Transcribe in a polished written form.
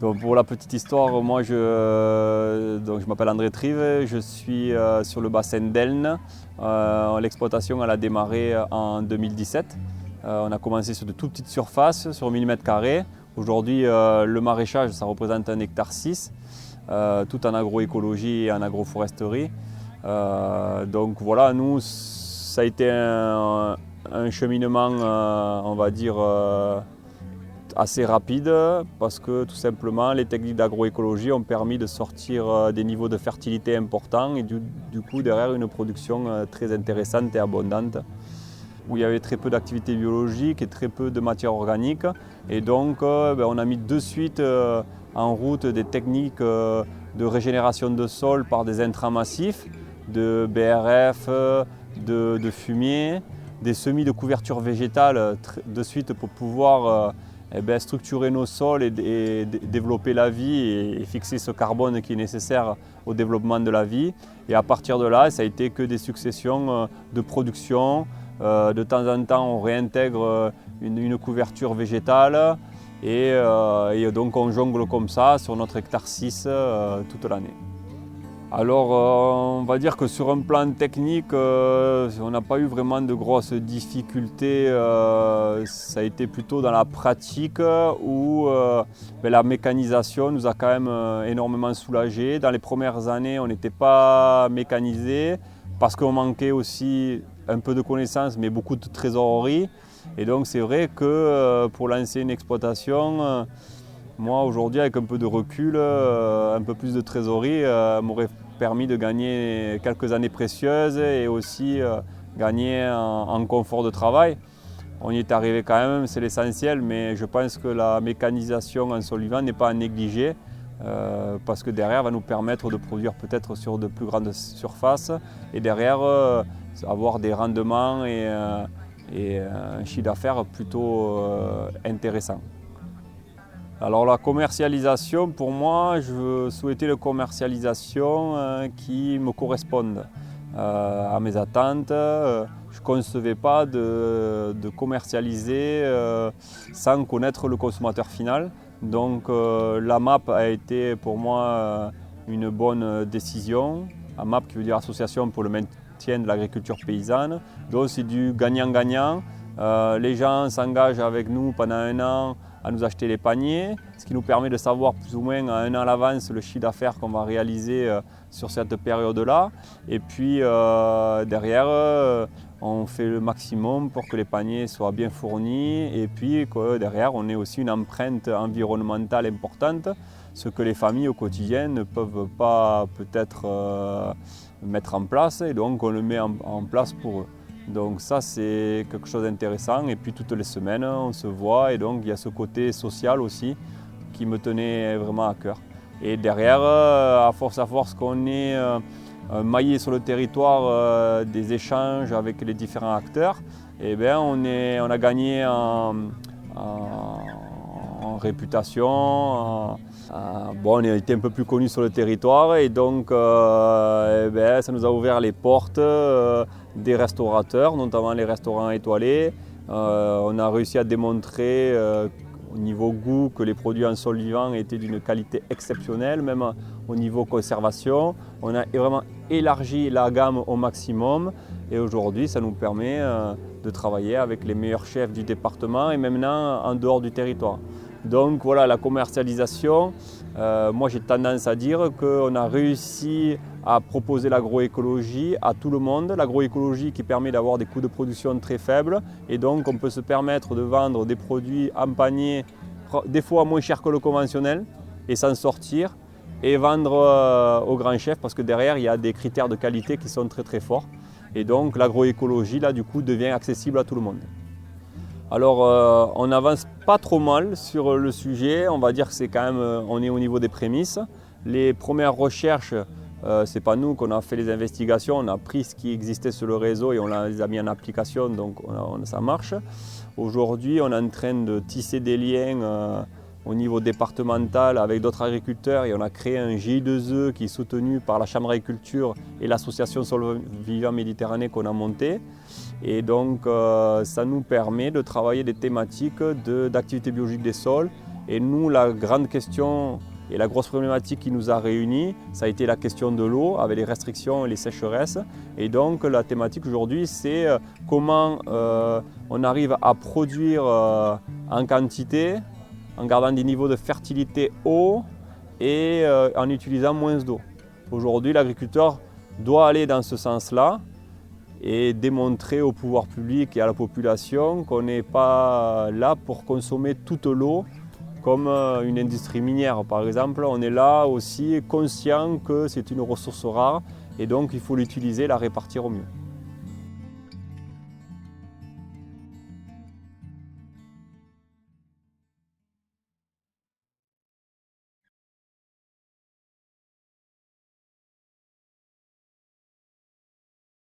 Donc pour la petite histoire, moi je m'appelle André Trive, je suis sur le bassin d'Elne. L'exploitation elle a démarré en 2017. On a commencé sur de toutes petites surfaces, sur 1000 m². Aujourd'hui, le maraîchage, ça représente 1,6 hectare, tout en agroécologie et en agroforesterie. Donc voilà, nous, ça a été un cheminement, on va dire, assez rapide parce que tout simplement les techniques d'agroécologie ont permis de sortir des niveaux de fertilité importants et du coup derrière une production très intéressante et abondante où il y avait très peu d'activité biologique et très peu de matière organique et donc on a mis de suite en route des techniques de régénération de sol par des intrants massifs, de BRF, de fumier, des semis de couverture végétale de suite pour pouvoir structurer nos sols et développer la vie et fixer ce carbone qui est nécessaire au développement de la vie. Et à partir de là, ça a été que des successions de production. De temps en temps, on réintègre une couverture végétale et donc on jongle comme ça sur notre hectare 6 toute l'année. Alors on va dire que sur un plan technique, on n'a pas eu vraiment de grosses difficultés. Ça a été plutôt dans la pratique où la mécanisation nous a quand même énormément soulagés. Dans les premières années, on n'était pas mécanisé parce qu'on manquait aussi un peu de connaissances mais beaucoup de trésorerie. Et donc c'est vrai que pour lancer une exploitation, moi aujourd'hui avec un peu de recul, un peu plus de trésorerie m'aurait permis de gagner quelques années précieuses et aussi gagner en confort de travail. On y est arrivé quand même, c'est l'essentiel, mais je pense que la mécanisation en sol vivant n'est pas à négliger parce que derrière va nous permettre de produire peut-être sur de plus grandes surfaces et derrière avoir des rendements et un chiffre d'affaires plutôt intéressant. Alors la commercialisation, pour moi, je souhaitais une commercialisation qui me corresponde à mes attentes. Je ne concevais pas de commercialiser sans connaître le consommateur final. Donc la MAP a été pour moi une bonne décision. AMAP qui veut dire Association pour le maintien de l'agriculture paysanne. Donc c'est du gagnant-gagnant. Les gens s'engagent avec nous pendant 1 an à nous acheter les paniers, ce qui nous permet de savoir plus ou moins à 1 an à l'avance le chiffre d'affaires qu'on va réaliser sur cette période-là. Et puis derrière, on fait le maximum pour que les paniers soient bien fournis et puis que derrière, on ait aussi une empreinte environnementale importante, ce que les familles au quotidien ne peuvent pas peut-être mettre en place et donc on le met en place pour eux. Donc ça c'est quelque chose d'intéressant et puis toutes les semaines on se voit et donc il y a ce côté social aussi qui me tenait vraiment à cœur. Et derrière, à force qu'on est maillé sur le territoire des échanges avec les différents acteurs, eh bien on a gagné en réputation. On a été un peu plus connus sur le territoire et donc ça nous a ouvert les portes des restaurateurs, notamment les restaurants étoilés. On a réussi à démontrer au niveau goût que les produits en sol vivant étaient d'une qualité exceptionnelle, même au niveau conservation. On a vraiment élargi la gamme au maximum et aujourd'hui ça nous permet de travailler avec les meilleurs chefs du département et maintenant en dehors du territoire. Donc voilà, la commercialisation, moi j'ai tendance à dire qu'on a réussi à proposer l'agroécologie à tout le monde, l'agroécologie qui permet d'avoir des coûts de production très faibles et donc on peut se permettre de vendre des produits en panier des fois moins cher que le conventionnel et s'en sortir et vendre aux grands chefs parce que derrière il y a des critères de qualité qui sont très très forts et donc l'agroécologie là du coup devient accessible à tout le monde. Alors on n'avance pas trop mal sur le sujet, on va dire que c'est quand même, on est au niveau des prémices. Les premières recherches, c'est pas nous qu'on a fait les investigations, on a pris ce qui existait sur le réseau et on les a mis en application, donc ça marche. Aujourd'hui on est en train de tisser des liens au niveau départemental avec d'autres agriculteurs et on a créé un GI2E qui est soutenu par la Chambre d'agriculture et l'association Sol Vivant Méditerranée qu'on a monté. Et donc ça nous permet de travailler des thématiques d'activité biologique des sols Et nous, la grande question et la grosse problématique qui nous a réunis, ça a été la question de l'eau avec les restrictions et les sécheresses. Et donc la thématique aujourd'hui, c'est comment on arrive à produire en quantité, en gardant des niveaux de fertilité hauts et en utilisant moins d'eau. Aujourd'hui, l'agriculteur doit aller dans ce sens-là et démontrer au pouvoir public et à la population qu'on n'est pas là pour consommer toute l'eau comme une industrie minière par exemple. On est là aussi conscient que c'est une ressource rare et donc il faut l'utiliser, la répartir au mieux.